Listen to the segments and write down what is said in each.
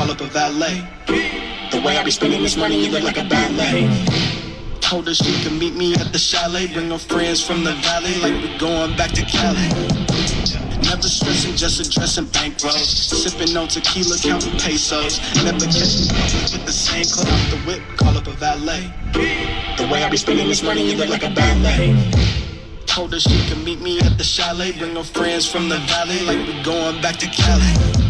call up a valet. The way I be spending this money, you look like a ballet. Told her she could meet me at the chalet, bring her friends from the valley, like we going back to Cali. Never stressing, just addressing bankrolls, sipping on tequila, counting pesos. Never catch me with the same clothes out the whip, call up a valet. The way I be spending this money, you look like a ballet. Told her she could meet me at the chalet, bring her friends from the valley, like we going back to Cali.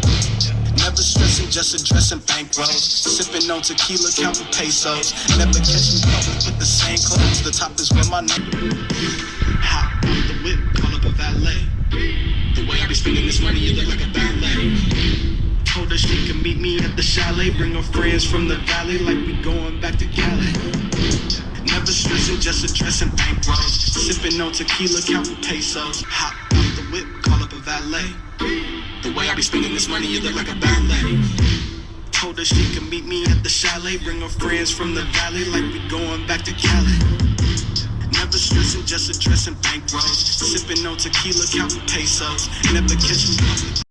Never stressing, just addressing bankrolls, sipping on tequila, counting pesos. Never catch me with the same clothes. The top is where my name. Hop off the whip, call up a valet. The way I be spending this money, you look like a ballet. Told her she could meet me at the chalet, bring her friends from the valley, like we going back to Cali. Never stressing, just addressing bankrolls, sipping on tequila, counting pesos. Hop off the whip, call up a valet. The way I be spending this money, you look like a ballet. Told her she could meet me at the chalet, bring her friends from the valley, like we going back to Cali. Never stressing, just addressing bankrolls, sipping on tequila, counting pesos. Never catch me